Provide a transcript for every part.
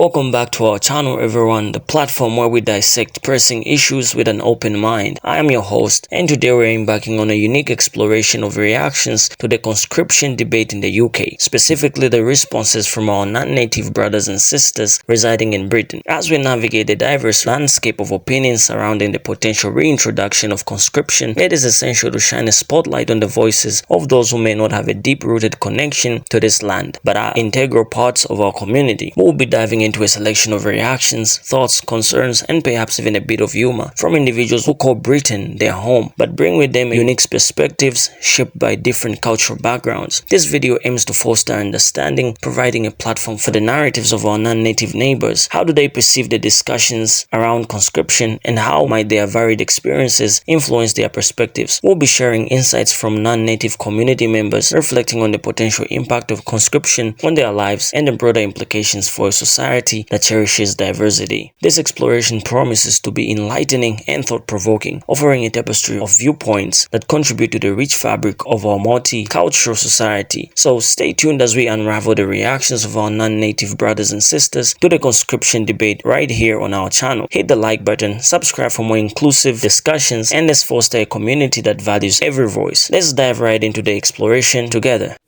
Welcome back to our channel, everyone, the platform where we dissect pressing issues with an open mind. I am your host, and today we're embarking on a unique exploration of reactions to the conscription debate in the UK, specifically the responses from our non-native brothers and sisters residing in Britain. As we navigate the diverse landscape of opinions surrounding the potential reintroduction of conscription, it is essential to shine a spotlight on the voices of those who may not have a deep-rooted connection to this land, but are integral parts of our community. We'll be diving into a selection of reactions, thoughts, concerns, and perhaps even a bit of humor from individuals who call Britain their home, but bring with them unique perspectives shaped by different cultural backgrounds. This video aims to foster understanding, providing a platform for the narratives of our non-native neighbors. How do they perceive the discussions around conscription, and how might their varied experiences influence their perspectives? We'll be sharing insights from non-native community members, reflecting on the potential impact of conscription on their lives and the broader implications for a society that cherishes diversity. This exploration promises to be enlightening and thought-provoking, offering a tapestry of viewpoints that contribute to the rich fabric of our multicultural society. So stay tuned as we unravel the reactions of our non-native brothers and sisters to the conscription debate right here on our channel. Hit the like button, subscribe for more inclusive discussions, and let's foster a community that values every voice. Let's dive right into the exploration together.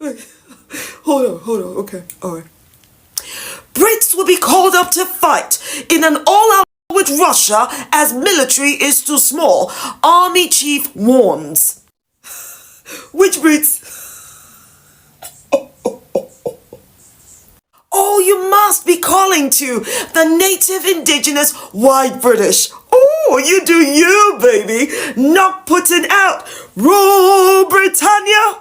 Hold on, okay, alright. Brits will be called up to fight in an all-out war with Russia as military is too small, Army Chief warns. Which Brits? Oh, you must be calling to the native indigenous white British. Oh, you do you, baby. Not putting out. Rule Britannia.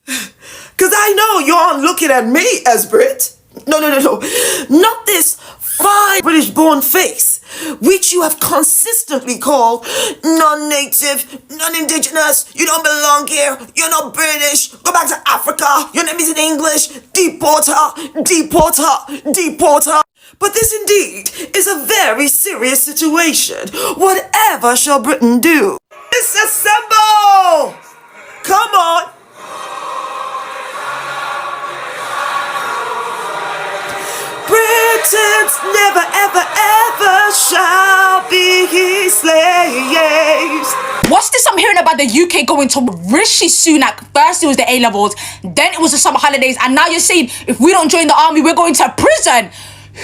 Because I know you aren't looking at me as Brit. No. Not this fine British-born face, which you have consistently called non-native, non-indigenous, you don't belong here, you're not British, go back to Africa, your name is in English, deporter. But this indeed is a very serious situation. Whatever shall Britain do? Disassemble! Come on! Britons never, ever shall be slaves. What's this I'm hearing about the UK going to Rishi Sunak? First it was the A-levels, then it was the summer holidays, and now you're saying if we don't join the army, we're going to prison.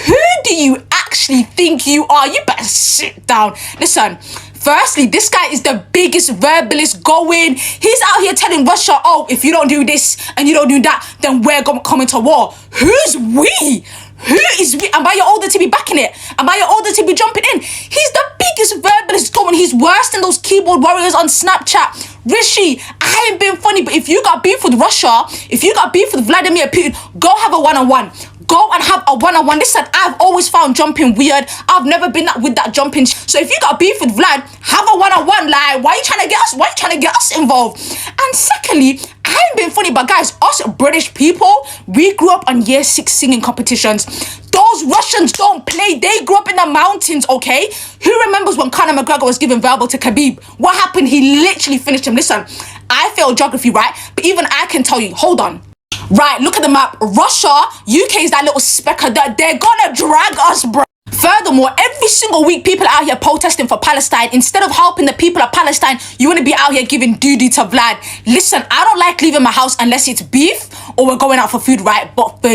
Who do you actually think you are? You better sit down. Listen, firstly, this guy is the biggest verbalist going. He's out here telling Russia, oh, if you don't do this and you don't do that, then we're going to come into war. Who's we? Who is we? Am I your older to be backing it? Am I your older to be jumping in? He's the biggest verbalist going. He's worse than those keyboard warriors on Snapchat. Rishi, I ain't being funny, but if you got beef with Russia, if you got beef with Vladimir Putin, go have a one-on-one. Go and have a one-on-one. Listen, I've always found jumping weird. I've never been with that jumping. So if you got beef with Vlad, have a one-on-one. Like, why are you trying to get us involved? And secondly, I ain't been funny, but guys, us British people, we grew up on year 6 singing competitions. Those Russians don't play. They grew up in the mountains, okay? Who remembers when Conor McGregor was giving verbal to Khabib? What happened? He literally finished him. Listen, I failed geography, right? But even I can tell you, hold on. Right, look at the map. Russia, UK is that little specker that they're gonna drag us, bro. Furthermore, every single week people are out here protesting for Palestine. Instead of helping the people of Palestine, you want to be out here giving duty to Vlad. Listen, I don't like leaving my house unless it's beef or we're going out for food, right? But for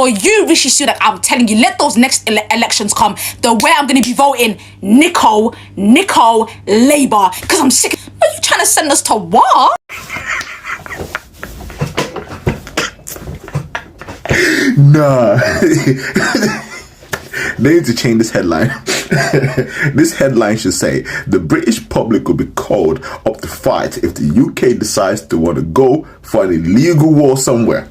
you, Rishi Sunak, I'm telling you, let those next elections come. The way I'm going to be voting, Nico, Labour. Because I'm sick. Are you trying to send us to war? Nah. They need to change this headline. This headline should say, the British public will be called up to fight if the UK decides to want to go for an illegal war somewhere.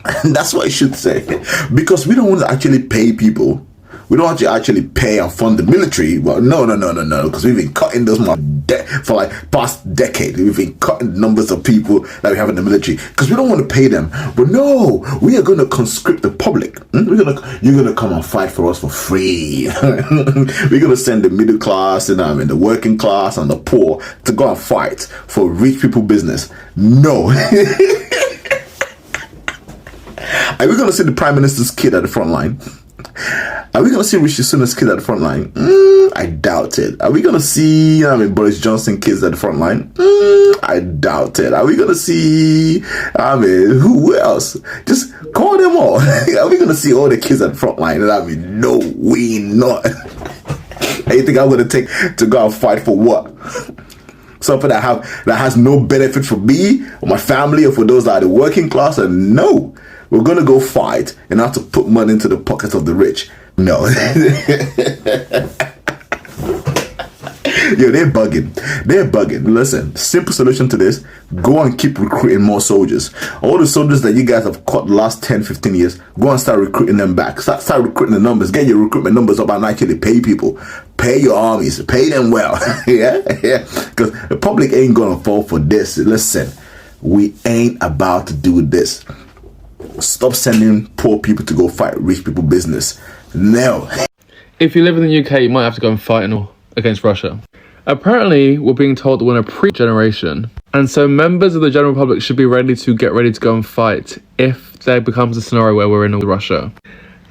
And that's what it should say. Because we don't want to actually pay people. We don't want to actually pay and fund the military. Well, no. Because we've been cutting those for like past decade. We've been cutting the numbers of people that we have in the military because we don't want to pay them. But no, we are going to conscript the public. You're going to come and fight for us for free. We're going to send the middle class and the working class and the poor to go and fight for rich people business. No. Are we going to see the Prime Minister's kid at the front line? Are we going to see Rishi Sunak's kids at the front line? I doubt it. Are we going to see Boris Johnson kids at the front line? I doubt it. Are we going to see, who else? Just call them all. Are we going to see all the kids at the front line? No, we not. And you think I'm going to take to go and fight for what? Something that has no benefit for me or my family or for those that are the working class? And no, we're going to go fight and have to put money into the pockets of the rich. No. Yo, they're bugging. They're bugging. Listen, simple solution to this: go and keep recruiting more soldiers. All the soldiers that you guys have caught the last 10, 15 years, go and start recruiting them back. Start recruiting the numbers. Get your recruitment numbers up and actually pay people. Pay your armies. Pay them well. Yeah. Because the public ain't gonna fall for this. Listen, we ain't about to do this. Stop sending poor people to go fight rich people business. No. If you live in the UK, you might have to go and fight against Russia. Apparently, we're being told that we're in a pre-generation, and so members of the general public should be ready to go and fight if there becomes a scenario where we're in Russia.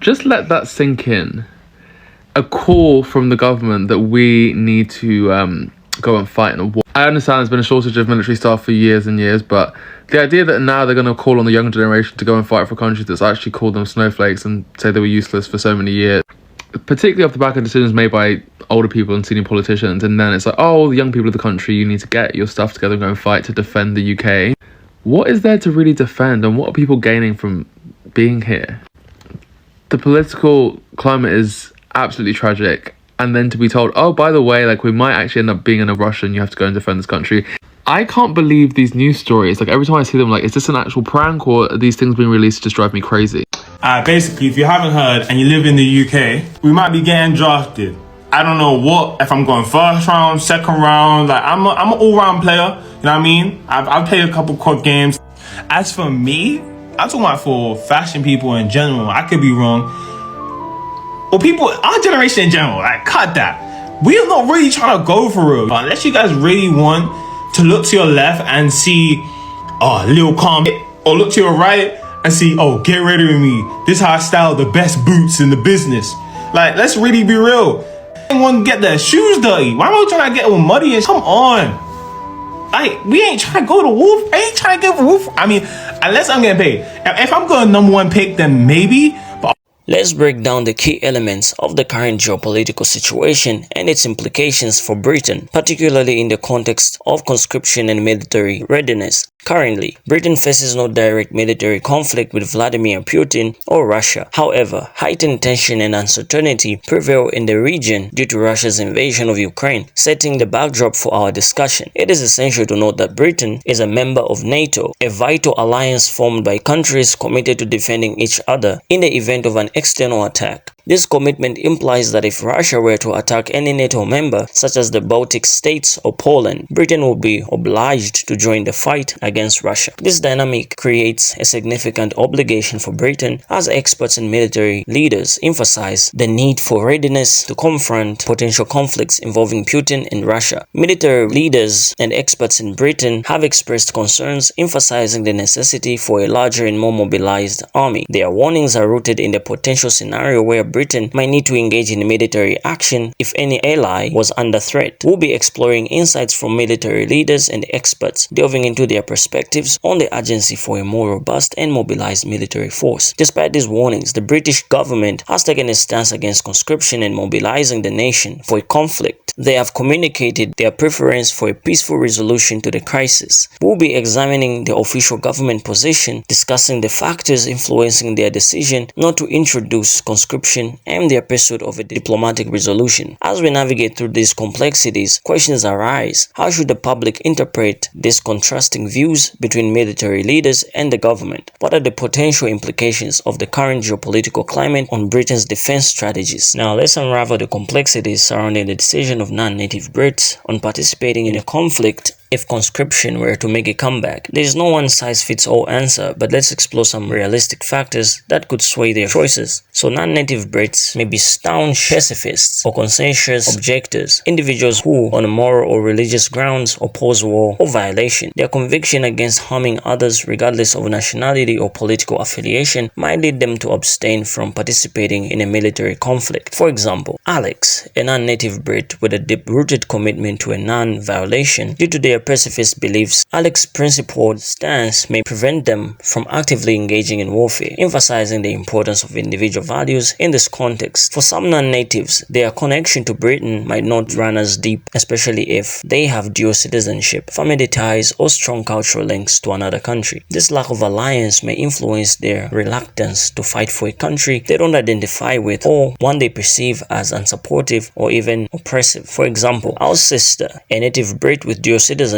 Just let that sink in. A call from the government that we need to go and fight in a war. I understand there's been a shortage of military staff for years and years, but the idea that now they're going to call on the younger generation to go and fight for countries that's actually called them snowflakes and say they were useless for so many years, particularly off the back of decisions made by older people and senior politicians, and then it's like, oh, the young people of the country, you need to get your stuff together and go and fight to defend the UK. What is there to really defend, and what are people gaining from being here? The political climate is absolutely tragic, and then to be told, oh, by the way, like, we might actually end up being in a rush and you have to go and defend this country. I can't believe these news stories. Like, every time I see them, like, is this an actual prank, or are these things being released just drive me crazy? Basically, if you haven't heard and you live in the UK, we might be getting drafted. I don't know if I'm going first round, second round. Like, I'm an all-round player. You know what I mean? I've played a couple COD games. As for me, I'm talking about for fashion people in general. I could be wrong. Or people, our generation in general, like, cut that. We're not really trying to go for real. Unless you guys really want to look to your left and see, oh, Lil Calm, or look to your right and see, oh, get ready with me. This is how I style the best boots in the business. Like, let's really be real. Anyone get their shoes dirty? Why am I trying to get all muddy and come on? Like, we ain't trying to go to Wolf. I ain't trying to get Wolf. I mean, unless I'm getting paid. If I'm going number one pick, then maybe. But Let's break down the key elements of the current geopolitical situation and its implications for Britain, particularly in the context of conscription and military readiness. Currently, Britain faces no direct military conflict with Vladimir Putin or Russia. However, heightened tension and uncertainty prevail in the region due to Russia's invasion of Ukraine, setting the backdrop for our discussion. It is essential to note that Britain is a member of NATO, a vital alliance formed by countries committed to defending each other in the event of an external attack. This commitment implies that if Russia were to attack any NATO member, such as the Baltic states or Poland, Britain would be obliged to join the fight against Russia. This dynamic creates a significant obligation for Britain, as experts and military leaders emphasize the need for readiness to confront potential conflicts involving Putin and Russia. Military leaders and experts in Britain have expressed concerns, emphasizing the necessity for a larger and more mobilized army. Their warnings are rooted in the potential scenario where Britain might need to engage in military action if any ally was under threat. We'll be exploring insights from military leaders and experts, delving into their perspectives on the urgency for a more robust and mobilized military force. Despite these warnings, the British government has taken a stance against conscription and mobilizing the nation for a conflict. They have communicated their preference for a peaceful resolution to the crisis. We'll be examining the official government position, discussing the factors influencing their decision not to introduce conscription and their pursuit of a diplomatic resolution. As we navigate through these complexities, questions arise. How should the public interpret these contrasting views between military leaders and the government? What are the potential implications of the current geopolitical climate on Britain's defense strategies? Now, let's unravel the complexities surrounding the decision of non-native Brits on participating in a conflict If conscription were to make a comeback, there is no one-size-fits-all answer, but let's explore some realistic factors that could sway their choices. So non-native Brits may be staunch pacifists or conscientious objectors, individuals who, on moral or religious grounds, oppose war or violation. Their conviction against harming others, regardless of nationality or political affiliation, might lead them to abstain from participating in a military conflict. For example, Alex, a non-native Brit with a deep-rooted commitment to a non-violation, due to their pacifist beliefs, Alex's principled stance may prevent them from actively engaging in warfare, emphasizing the importance of individual values in this context. For some non-natives, their connection to Britain might not run as deep, especially if they have dual citizenship, family ties, or strong cultural links to another country. This lack of alliance may influence their reluctance to fight for a country they don't identify with or one they perceive as unsupportive or even oppressive. For example, our sister, a native Brit with dual citizenship,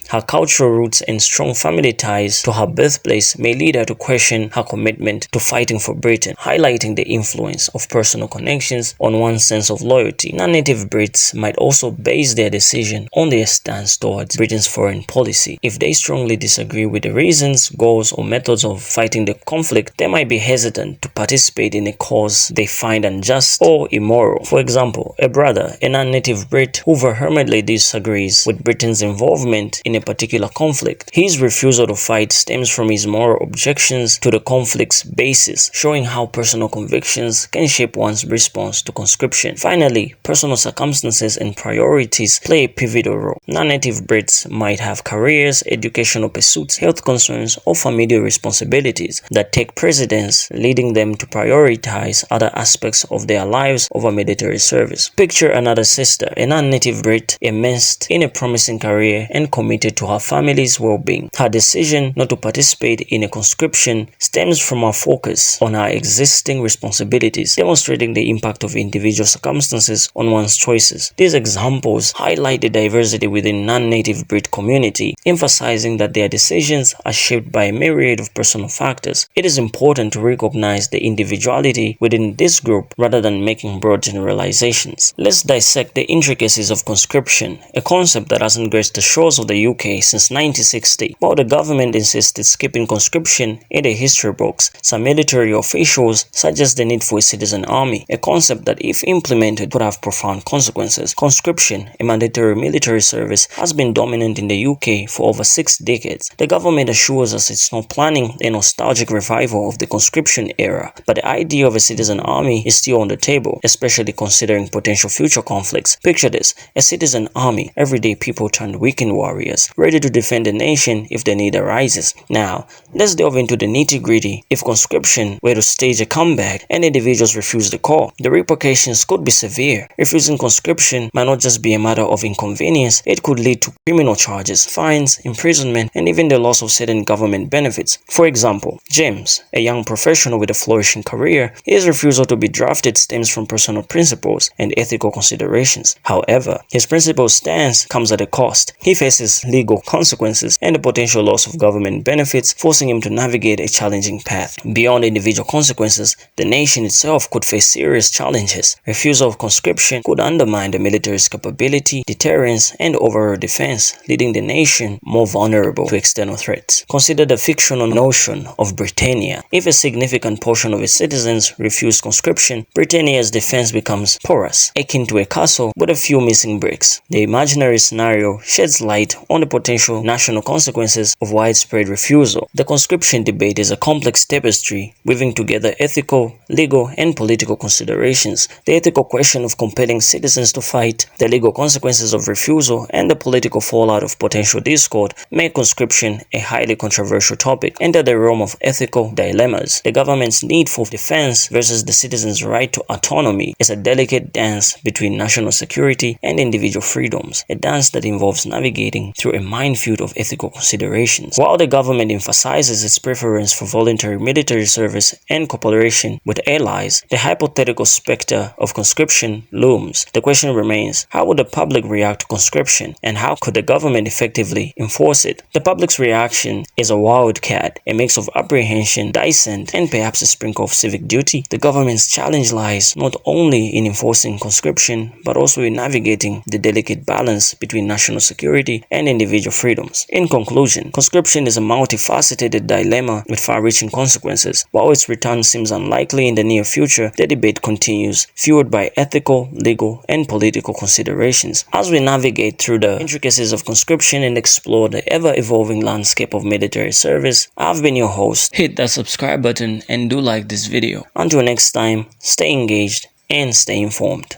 her cultural roots and strong family ties to her birthplace may lead her to question her commitment to fighting for Britain, highlighting the influence of personal connections on one's sense of loyalty. Non-native Brits might also base their decision on their stance towards Britain's foreign policy. If they strongly disagree with the reasons, goals, or methods of fighting the conflict, they might be hesitant to participate in a cause they find unjust or immoral. For example, a brother, a non-native Brit who vehemently disagrees with Britain's involvement in a particular conflict. His refusal to fight stems from his moral objections to the conflict's basis, showing how personal convictions can shape one's response to conscription. Finally, personal circumstances and priorities play a pivotal role. Non-native Brits might have careers, educational pursuits, health concerns, or familial responsibilities that take precedence, leading them to prioritize other aspects of their lives over military service. Picture another sister, a non-native Brit, immersed in a promising career and committed to her family's well-being. Her decision not to participate in a conscription stems from her focus on her existing responsibilities, demonstrating the impact of individual circumstances on one's choices. These examples highlight the diversity within non-native Brit community, emphasizing that their decisions are shaped by a myriad of personal factors. It is important to recognize the individuality within this group rather than making broad generalizations. Let's dissect the intricacies of conscription, a concept that hasn't graced the shores of the UK since 1960. While the government insisted skipping conscription in the history books, some military officials suggest the need for a citizen army, a concept that, if implemented, could have profound consequences. Conscription, a mandatory military service, has been dominant in the UK for over 6 decades. The government assures us it's not planning a nostalgic revival of the conscription era, but the idea of a citizen army is still on the table, especially considering potential future conflicts. Picture this: a citizen army, everyday people turned weekend warriors, ready to defend the nation if the need arises. Now, let's delve into the nitty-gritty. If conscription were to stage a comeback and individuals refuse the call, the repercussions could be severe. Refusing conscription might not just be a matter of inconvenience, it could lead to criminal charges, fines, imprisonment, and even the loss of certain government benefits. For example, James, a young professional with a flourishing career, his refusal to be drafted stems from personal principles and ethical considerations. However, his principled stance comes at a cost. He faces legal consequences and the potential loss of government benefits, forcing him to navigate a challenging path. Beyond individual consequences, the nation itself could face serious challenges. Refusal of conscription could undermine the military's capability, deterrence, and overall defense, leaving the nation more vulnerable to external threats. Consider the fictional notion of Britannia. If a significant portion of its citizens refuse conscription, Britannia's defense becomes porous, akin to a castle with a few missing bricks. The imaginary scenario sheds light on the potential national consequences of widespread refusal. The conscription debate is a complex tapestry, weaving together ethical, legal, and political considerations. The ethical question of compelling citizens to fight, the legal consequences of refusal, and the political fallout of potential discord make conscription a highly controversial topic. Enter the realm of ethical dilemmas. The government's need for defense versus the citizens' right to autonomy is a delicate dance between national security and individual freedoms, a dance that involves navigating through a minefield of ethical considerations. While the government emphasizes its preference for voluntary military service and cooperation with allies, the hypothetical specter of conscription looms. The question remains, how would the public react to conscription, and how could the government effectively enforce it? The public's reaction is a wildcat, a mix of apprehension, dissent, and perhaps a sprinkle of civic duty. The government's challenge lies not only in enforcing conscription, but also in navigating the delicate balance between national security security, and individual freedoms. In conclusion, conscription is a multifaceted dilemma with far-reaching consequences. While its return seems unlikely in the near future, the debate continues, fueled by ethical, legal, and political considerations. As we navigate through the intricacies of conscription and explore the ever-evolving landscape of military service, I've been your host. Hit that subscribe button and do like this video. Until next time, stay engaged and stay informed.